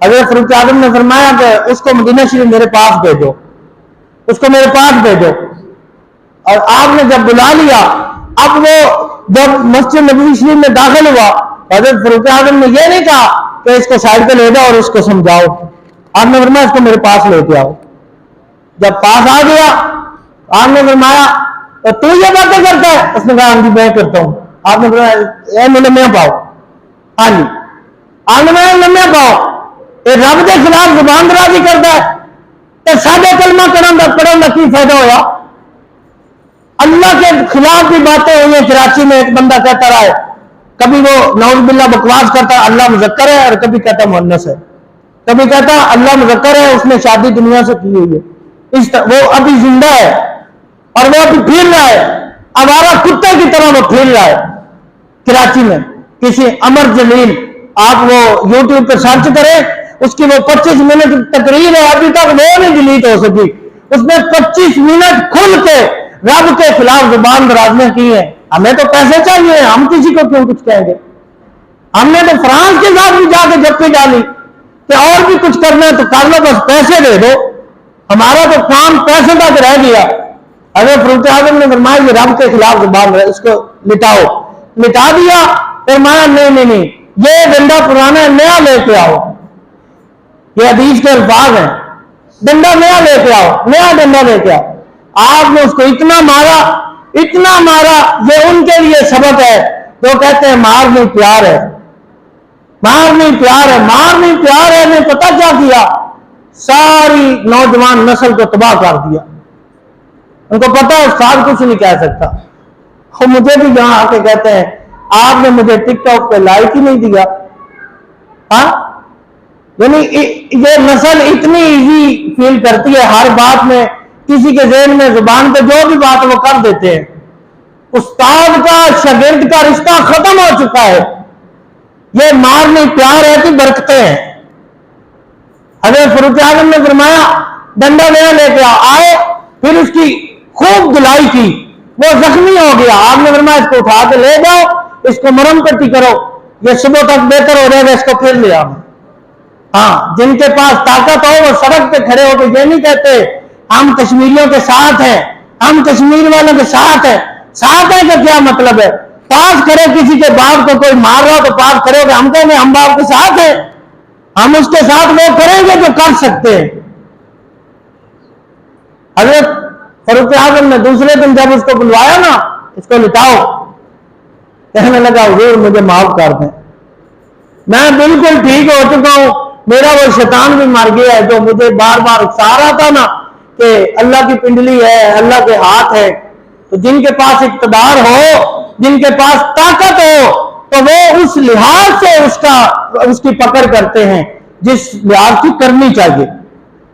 حضرت فاروق اعظم نے فرمایا کہ اس کو مدینہ شریف میرے پاس بھیجو، اس کو میرے پاس بھیجو. اور آپ نے جب بلا لیا، اب وہ جب مسجد نبوی شریف میں داخل ہوا، حضرت فاروق اعظم نے یہ نہیں کہا کہ اس کو سائڈ پہ لے جاؤ اور اس کو سمجھاؤ. آپ نے فرمایا اس کو میرے پاس لے کے آؤ. جب پاس آ گیا آپ نے فرمایا تو یہ باتیں کرتا ہے؟ اس نے کہا ہاں جی میں کرتا ہوں. آپ نے فرمایا اے لمیا پاؤ. ہاں جی، آپ نے فرمایا لمیا پاؤ، یہ رب کے خلاف زبان درازی کرتا ہے تو سادے کلمہ پڑھن کا کی فائدہ ہوا؟ اللہ کے خلاف بھی باتیں ہوئی ہیں. کراچی میں ایک بندہ کہتا رہا ہے، کبھی وہ نعوذ باللہ بکواس کرتا ہے اللہ مذکر ہے، اور کبھی کہتا مؤنث ہے، کبھی کہتا اللہ مذکر ہے اس نے شادی دنیا سے کی ہوئی ہے. وہ ابھی زندہ ہے اور وہ ابھی پھر رہا ہے، آوارہ کتے کی طرح وہ پھر رہا ہے کراچی میں. کسی امر جلیل، آپ وہ یوٹیوب پہ سرچ کریں، اس کی وہ 25 منٹ تقریر ہے، ابھی تک وہ نہیں ڈیلیٹ ہو سکی. اس نے 25 منٹ کھل کے رب کے خلاف زبان درازیاں کی ہیں. ہمیں تو پیسے چاہیے، ہم کسی کو کیوں کچھ کہیں گے؟ ہم نے تو فرانس کے ساتھ بھی جا کے جپی ڈالی کہ اور بھی کچھ کرنا ہے تو کر لو، بس پیسے دے دو. ہمارا تو کام پیسے تک رہ گیا. حضرت فاروق اعظم نے فرمایا یہ رب کے خلاف زبان اس کو لٹاؤ. لٹا دیا. فرمایا نہیں، یہ ڈنڈا پرانا ہے، نیا لے کے آؤ. یہ حدیث کے الفاظ ہیں، ڈنڈا نیا لے کے آؤ، نیا ڈنڈا لے کے آؤ. آپ نے اس کو اتنا مارا اتنا مارا. یہ ان کے لیے سبق ہے جو کہتے ہیں مار نہیں پیار ہے، مار نہیں پیار ہے، مار نہیں پیار ہے. نے پتہ کیا کیا؟ ساری نوجوان نسل کو تباہ کر دیا. ان کو پتہ ہے استاد کچھ نہیں کہہ سکتا. وہ مجھے بھی یہاں آ کے کہتے ہیں آپ نے مجھے ٹک ٹاک پہ لائک ہی نہیں دیا. ہاں، یعنی یہ نسل اتنی ایزی فیل کرتی ہے ہر بات میں، کسی کے ذہن میں زبان پہ جو بھی بات وہ کر دیتے ہیں. استاد کا شاگرد کا رشتہ ختم ہو چکا ہے. یہ مار نہیں پیار ہے کہ برکتیں ہیں. حضرت فاروق اعظم نے فرمایا ڈنڈا نیا لے کے آئے، پھر اس کی خوب دلائی کی، وہ زخمی ہو گیا. آپ نے فرمایا اس کو اٹھا کے لے جاؤ، اس کو مرہم پٹی کرو، یہ صبح تک بہتر ہو جائے گا، اس کو پھر لے آؤ. ہاں، جن کے پاس طاقت ہو وہ سڑک پہ کھڑے ہو کے یہ نہیں کہتے ہم کشمیریوں کے ساتھ ہیں، ہم کشمیر والوں کے ساتھ ہیں. ساتھ ہے کہ کیا مطلب ہے؟ پاس کرے کسی کے باپ کو کوئی مار رہا تو پاس کرے گا، ہم کہیں گے ہم باپ کے ساتھ ہیں، ہم اس کے ساتھ وہ کریں گے جو کر سکتے ہیں. حضرت فاروق اعظم نے دوسرے دن جب اس کو بلوایا نا، اس کو لٹاؤ، کہنے لگا حضور مجھے معاف کر دیں، میں بالکل ٹھیک ہو چکا ہوں. میرا وہ شیطان بھی مر گیا ہے جو مجھے بار بار اکسا رہا تھا نا کہ اللہ کی پنڈلی ہے، اللہ کے ہاتھ ہے. تو جن کے پاس اقتدار ہو، جن کے پاس طاقت ہو، تو وہ اس لحاظ سے اس کی پکڑ کرتے ہیں جس لحاظ کی کرنی چاہیے.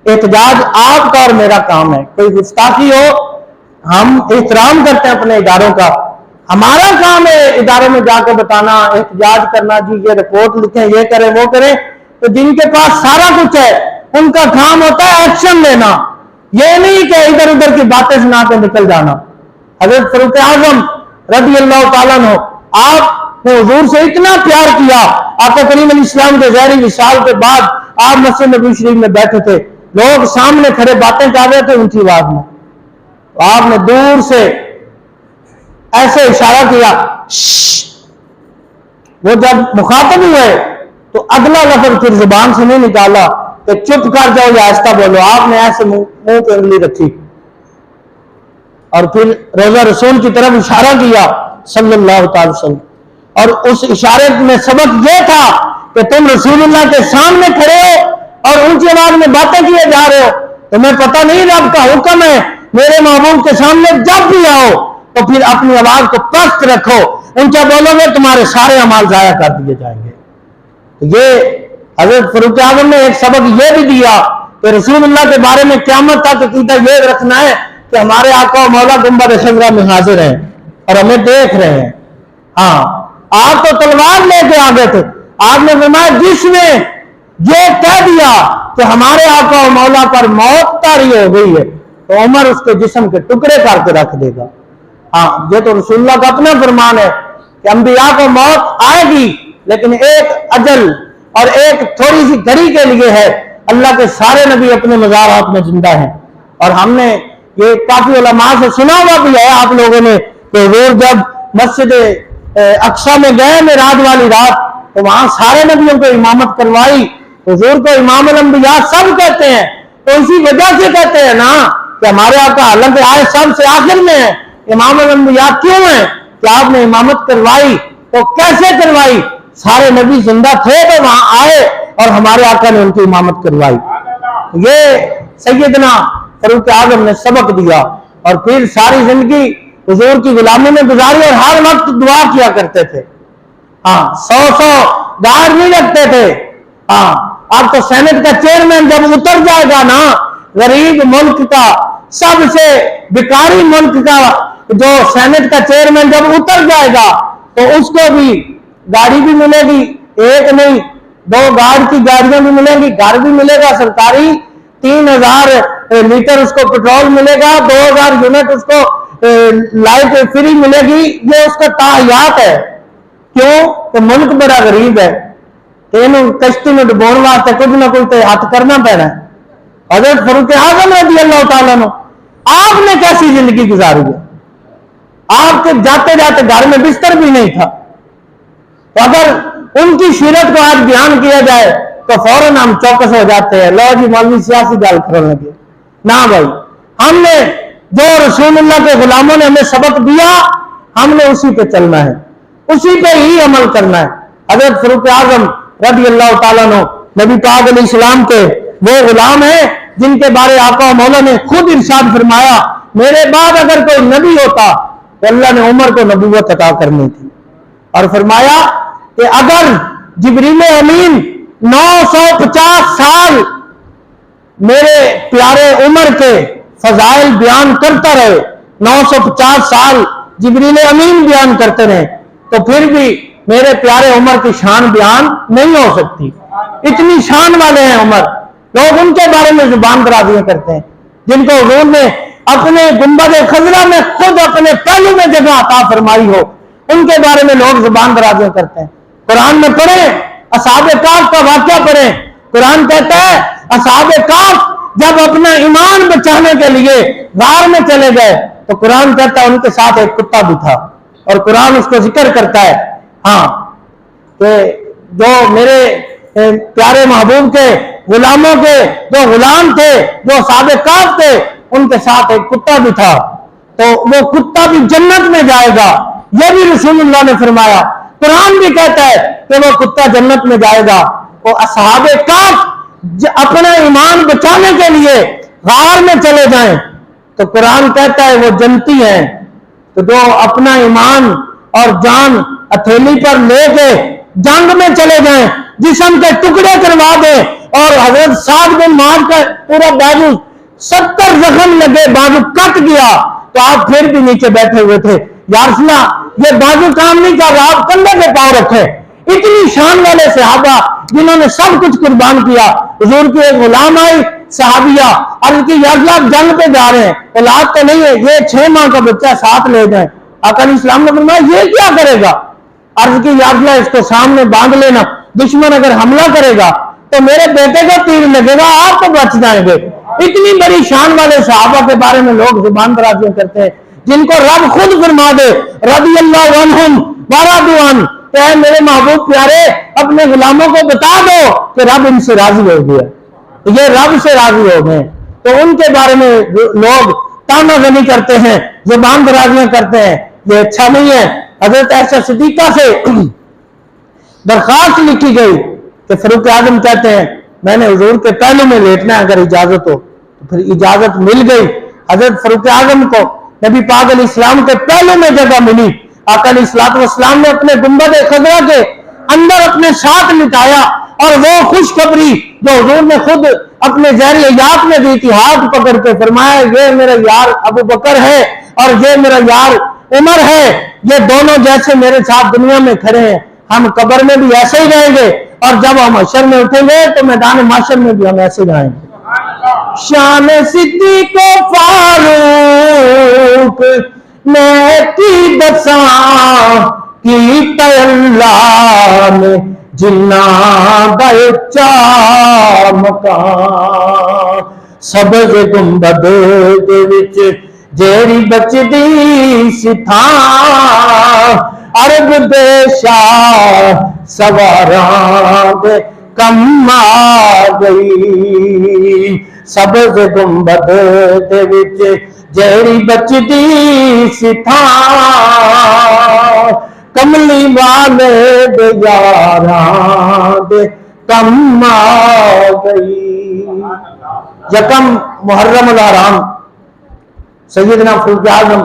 احتجاج آپ کا اور میرا کام ہے. کوئی گستاخی ہو، ہم احترام کرتے ہیں اپنے اداروں کا، ہمارا کام ہے اداروں میں جا کے بتانا، احتجاج کرنا، جی یہ رپورٹ لکھیں، یہ کریں وہ کریں. تو جن کے پاس سارا کچھ ہے ان کا کام ہوتا ہے ایکشن لینا، یہ نہیں کہ ادھر ادھر کی باتیں سنا کے نکل جانا. حضرت فاروق اعظم رضی اللہ تعالیٰ عنہ، آپ نے حضور سے اتنا پیار کیا. آقا کریم علیہ السلام کے ظاہری وصال کے بعد آپ مسجد نبوی شریف میں بیٹھے تھے، لوگ سامنے کھڑے باتیں کر رہے تھے اونچی آواز میں، آپ نے دور سے ایسے اشارہ کیا. وہ جب مخاطب ہوئے تو اگلا لفظ پھر زبان سے نہیں نکالا کہ چپ کر جاؤ یا آہستہ بولو. آپ نے ایسے منہ پہ انگلی رکھی اور پھر روضہ رسول کی طرف اشارہ کیا صلی اللہ تعالی وسلم. اور اس اشارے میں سبق یہ تھا کہ تم رسول اللہ کے سامنے کھڑے ہو اور اونچی آواز میں باتیں کیے جا رہے ہو، تمہیں پتہ نہیں رب کا حکم ہے میرے محبوب کے سامنے جب بھی آؤ تو پھر اپنی آواز کو پست رکھو، اونچا بولو گے تمہارے سارے اعمال ضائع کر دیے جائیں گے. یہ حضرت فاروق اعظم نے ایک سبق یہ بھی دیا کہ رسول اللہ کے بارے میں قیامت تک عقیدہ یہ رکھنا ہے کہ ہمارے آقا و مولا گنبد خضرا میں حاضر ہیں اور ہمیں دیکھ رہے ہیں. ہاں، آپ تو تلوار لے کے آگے تھے، آپ نے فرمایا جس نے یہ کہہ دیا کہ ہمارے آقا و مولا پر موت طاری ہو گئی ہے تو عمر اس کے جسم کے ٹکڑے کر کے رکھ دے گا. ہاں، یہ تو رسول اللہ کا اپنا فرمان ہے کہ انبیاء کو موت آئے گی، لیکن ایک اجل اور ایک تھوڑی سی گھڑی کے لیے ہے. اللہ کے سارے نبی اپنے مزارات میں زندہ ہیں. اور ہم نے یہ کافی علماء سے سنا ہوا بھی ہے آپ لوگوں نے کہ حضور جب مسجد اقصی میں گئے معراج والی رات تو وہاں سارے نبیوں کو امامت کروائی. حضور کو امام الانبیاء سب کہتے ہیں، تو اسی وجہ سے کہتے ہیں نا کہ ہمارے آقا حالانکہ آئے سب سے آخر میں ہیں، امام الانبیاء کیوں ہیں کہ آپ نے امامت کروائی. تو کیسے کروائی؟ سارے نبی زندہ تھے تو وہاں آئے اور ہمارے آقا نے ان کی امامت کروائی. یہ سیدنا فاروق اعظم نے سبق دیا اور پھر ساری زندگی حضور کی غلامی میں گزاری اور ہر وقت دعا کیا کرتے تھے. ہاں، 100 گارڈ نہیں رکھتے تھے. ہاں، اب تو سینٹ کا چیئرمین جب اتر جائے گا نا، غریب ملک کا سب سے بیکاری ملک کا جو سینٹ کا چیئرمین جب اتر جائے گا تو اس کو بھی گاڑی بھی ملے گی، ایک نہیں 2 گارڈ کی گاڑیاں بھی ملیں گی، گھر بھی ملے گا سرکاری، 3000 لیٹر اس کو پیٹرول ملے گا، 2000 یونٹ اس کو لائٹ فری ملے گی. یہ اس کا تاحیات ہے. کیوں کہ ملک بڑا غریب ہے، کشتی میں ڈبون واسطے کچھ نہ کچھ ہاتھ کرنا پینا ہے. حضرت فاروق اعظم رضی اللہ تعالیٰ عنہ، آپ نے کیسی زندگی گزاری ہے؟ آپ کے جاتے جاتے گھر میں بستر بھی نہیں تھا. تو اگر ان کی سیرت کو آج بیان کیا جائے تو فوراً ہم چوکس ہو جاتے ہیں، لو جی مولوی سیاسی گل کرنے لگے. نہ بھائی، ہم نے جو رسول اللہ کے غلاموں نے ہمیں سبق دیا ہم نے اسی پہ چلنا ہے، اسی پہ ہی عمل کرنا ہے۔ حضرت فاروق اعظم رضی اللہ تعالیٰ عنہ نبی پاک علیہ السلام کے وہ غلام ہیں جن کے بارے آقا و مولا نے خود ارشاد فرمایا میرے بعد اگر کوئی نبی ہوتا تو اللہ نے عمر کو نبوت عطا کرنی تھی، اور فرمایا کہ اگر جبریل امین 950 سال میرے پیارے عمر کے فضائل بیان کرتا رہے، 950 سال جبریل امین بیان کرتے رہے، تو پھر بھی میرے پیارے عمر کی شان بیان نہیں ہو سکتی۔ اتنی شان والے ہیں عمر، لوگ ان کے بارے میں زبان درازیاں کرتے ہیں، جن کو حضور نے اپنے گنبد خضرا میں خود اپنے پہلو میں جگہ عطا فرمائی ہو، ان کے بارے میں لوگ زبان درازیاں کرتے ہیں۔ قرآن میں پڑھیں، اصحاب کہف کا واقعہ پڑھیں، قرآن کہتا ہے اصحاب کہف جب اپنا ایمان بچانے کے لیے غار میں چلے گئے تو قرآن کہتا ہے ان کے ساتھ ایک کتا بھی تھا، اور قرآن اس کو ذکر کرتا ہے ہاں کہ جو میرے پیارے محبوب کے غلاموں کے جو غلام تھے، جو اصحاب کہف تھے، ان کے ساتھ ایک کتا بھی تھا، تو وہ کتا بھی جنت میں جائے گا، یہ بھی رسول اللہ نے فرمایا۔ قرآن بھی کہتا ہے کہ وہ کتا جنت میں جائے گا۔ وہ اصحاب کہف اپنا ایمان بچانے کے لیے غار میں چلے جائیں تو قرآن کہتا ہے وہ جنتی ہیں، تو جو اپنا ایمان اور جان ہتھیلی پر لے کے جنگ میں چلے جائیں، جسم کے ٹکڑے کروا دیں، اور حضرت سعد بن معاذ کا پورا بازو 70 زخم لگے، بازو کٹ گیا، تو آپ پھر بھی نیچے بیٹھے ہوئے تھے، یا رسول اللہ یہ بازو کام نہیں کر رہا، آپ کندھے پہ پاؤں رکھے۔ اتنی شان والے صحابہ جنہوں نے سب کچھ قربان کیا۔ حضور کی ایک غلام آئی صحابیہ، عرض کی یا رسول اللہ جنگ پہ جا رہے ہیں، اولاد تو نہیں ہے، یہ 6 ماہ کا بچہ ساتھ لے جائیں۔ آقا علیہ السلام نے فرمایا یہ کیا کرے گا؟ عرض کی یا رسول اللہ اس کو سامنے باندھ لینا، دشمن اگر حملہ کرے گا تو میرے بیٹے کو تیر لگے گا، آپ تو بچ جائیں گے۔ اتنی بڑی شان والے صحابہ کے بارے میں لوگ زبان درازیاں کرتے ہیں، جن کو رب خود فرما دے رضی اللہ عنہم ورضوا عنہ، کہ اے میرے محبوب پیارے اپنے غلاموں کو بتا دو کہ رب ان سے راضی ہو گیا، یہ رب سے راضی ہو گئے، تو ان کے بارے میں لوگ تانا زنی کرتے ہیں، زبان درازیاں کرتے ہیں، یہ اچھا نہیں ہے۔ حضرت عائشہ صدیقہ سے درخواست لکھی گئی کہ فاروق اعظم کہتے ہیں میں نے حضور کے پہلو میں لیٹنا ہے، اگر اجازت ہو تو پھر اجازت مل گئی۔ حضرت فاروق اعظم کو نبی پاک علیہ السلام کے پہلو میں جگہ ملی۔ آقا علیہ السلام نے اپنے گنبد خضرا کے اندر اپنے ساتھ لٹایا، اور وہ خوشخبری جو حضور نے خود اپنے ذہری حیات میں دی تھی، ہاتھ پکڑ کے فرمایا یہ میرا یار ابو بکر ہے اور یہ میرا یار عمر ہے، یہ دونوں جیسے میرے ساتھ دنیا میں کھڑے ہیں، ہم قبر میں بھی ایسے ہی رہیں گے، اور جب ہم حشر میں اٹھیں گے تو میدان محشر میں بھی ہم ایسے رہیں گے۔ شان صدیق و فاروق نے کی دساں کی اللہ نے جنا بچا مکان، سبز گنبد دے وچ جیڑی بچدی سی تھاں، عرب دے شاہ سواراں دے کم آ گئی، سبز گنبد دے وچ جیڑی بچدی سی تھاں، کملی والے دے یاراں دے کم آ گئی۔ یکم محرم الحرام سیدنا فاروق اعظم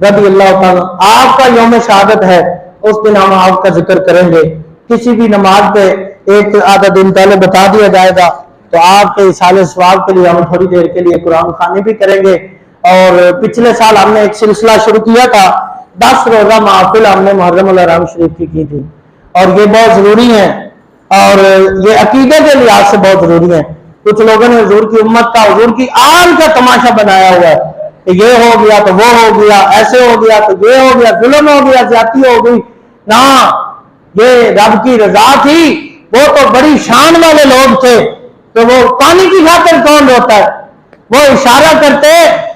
رضی اللہ تعالیٰ آپ کا یوم شہادت ہے، اس دن ہم آپ کا ذکر کریں گے۔ کسی بھی نماز پہ ایک آدھا دن پہلے بتا دیا جائے گا تو آپ کے اصحال ثواب کے لیے ہم تھوڑی دیر کے لیے قرآن خوانی بھی کریں گے۔ اور پچھلے سال ہم نے ایک سلسلہ شروع کیا تھا، 10 روزہ محفل ہم نے محرم الحرام شریف کی تھی، اور یہ بہت ضروری ہے، اور یہ عقیدے کے لحاظ سے بہت ضروری ہے۔ کچھ لوگوں نے حضور کی امت کا، حضور کی آل کا تماشا بنایا ہوا ہے کہ یہ ہو گیا تو وہ ہو گیا، ایسے ہو گیا تو یہ ہو گیا، ظلم ہو گیا، زیادتی ہو گئی۔ نہ، یہ رب کی رضا تھی، وہ تو بڑی شان والے لوگ تھے، تو وہ پانی کی خاطر کون روتا ہے؟ وہ اشارہ کرتے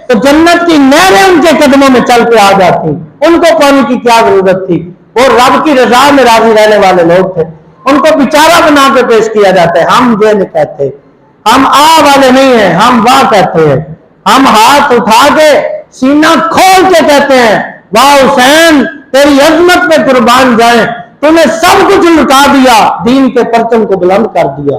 تو جنت کی نہریں ان کے قدموں میں چل کے آ جاتی، ان کو پانی کی کیا ضرورت تھی؟ وہ رب کی رضا میں راضی رہنے والے لوگ تھے، ان کو بیچارہ بنا کے پیش کیا جاتا ہے۔ ہم یہ نہیں کہتے، ہم آ والے نہیں ہیں، ہم واہ کہتے ہیں۔ ہم ہاتھ اٹھا کے سینہ کھول کے کہتے ہیں واہ حسین تیری عظمت پہ قربان جائیں، تم نے سب کچھ لٹا دیا، دین کے پرچم کو بلند کر دیا۔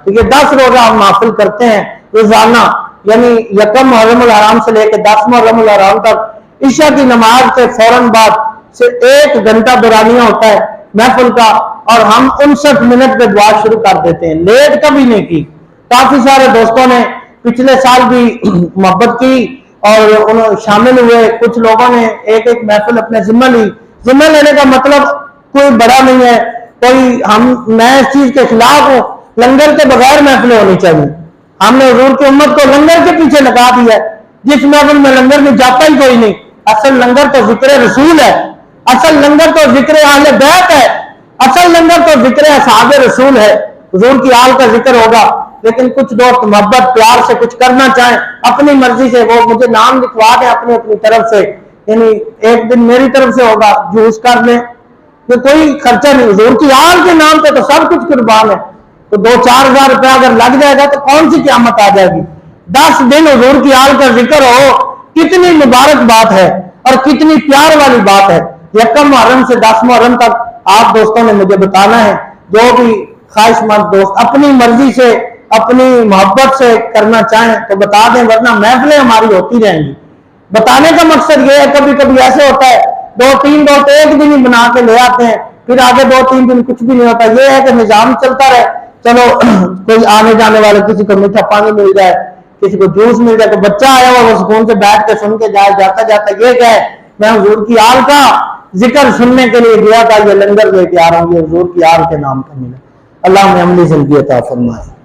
تو یہ 10 روزہ ہم محفل کرتے ہیں روزانہ، یعنی یکم محرم الحرام سے لے کے 10 محرم الحرام تک عشاء کی نماز سے فوراً بعد سے 1 گھنٹہ دورانیہ ہوتا ہے محفل کا، اور ہم 59 منٹ پہ دعا شروع کر دیتے ہیں، لیٹ کبھی نہیں کی۔ کافی سارے دوستوں نے پچھلے سال بھی محبت کی اور شامل ہوئے، کچھ لوگوں نے ایک محفل اپنے ذمہ لی۔ ذمہ لینے کا مطلب کوئی بڑا نہیں ہے، میں اس چیز کے خلاف ہوں، لنگر کے بغیر محفلیں ہونی چاہیے۔ ہم نے حضور کی امت کو لنگر کے پیچھے لگا دیا ہے، جس محفل میں لنگر میں جاتا ہی کوئی نہیں۔ اصل لنگر تو ذکر رسول ہے، اصل لنگر تو ذکر اہل بیت ہے، اصل لنگر تو ذکر اصحاب رسول ہے، حضور کی آل کا ذکر ہوگا۔ لیکن کچھ دوست محبت پیار سے کچھ کرنا چاہیں اپنی مرضی سے، وہ مجھے نام لکھوا دیں اپنی طرف سے، یعنی ایک دن میری طرف سے ہوگا جوس کر لیں، کوئی خرچہ نہیں، حضور کی آل کے نام پہ تو سب کچھ قربان ہے۔ تو 2-4 ہزار روپیہ اگر لگ جائے گا تو کون سی قیامت آ جائے گی؟ 10 دن حضور کی آل کا ذکر ہو، کتنی مبارک بات ہے اور کتنی پیار والی بات ہے۔ یکم محرم سے 10 محرم تک آپ دوستوں نے مجھے بتانا ہے، جو بھی خواہش مند دوست اپنی مرضی سے اپنی محبت سے کرنا چاہیں تو بتا دیں، ورنہ محفلیں ہماری ہوتی رہیں گی۔ بتانے کا مقصد یہ ہے، کبھی کبھی ایسے ہوتا ہے 2-3 دوست ایک دن ہی بنا کے لے آتے ہیں، پھر آگے 2-3 دن کچھ بھی نہیں ہوتا۔ یہ ہے کہ نظام چلتا رہے، چلو کوئی آنے جانے والے کسی کو میٹھا پانی مل جائے، کسی کو جوس مل جائے، تو بچہ آیا ہوا وہ سکون سے بیٹھ کے سن کے جائے، جاتا یہ کہ میں حضور کی آل کا ذکر سننے کے لیے گیا تھا، یہ لنگر لے کے آ رہا ہوں، یہ حضور کی آل کے نام کا ملا۔ اللہ ہمیں عملی زندگی عطا فرمائے۔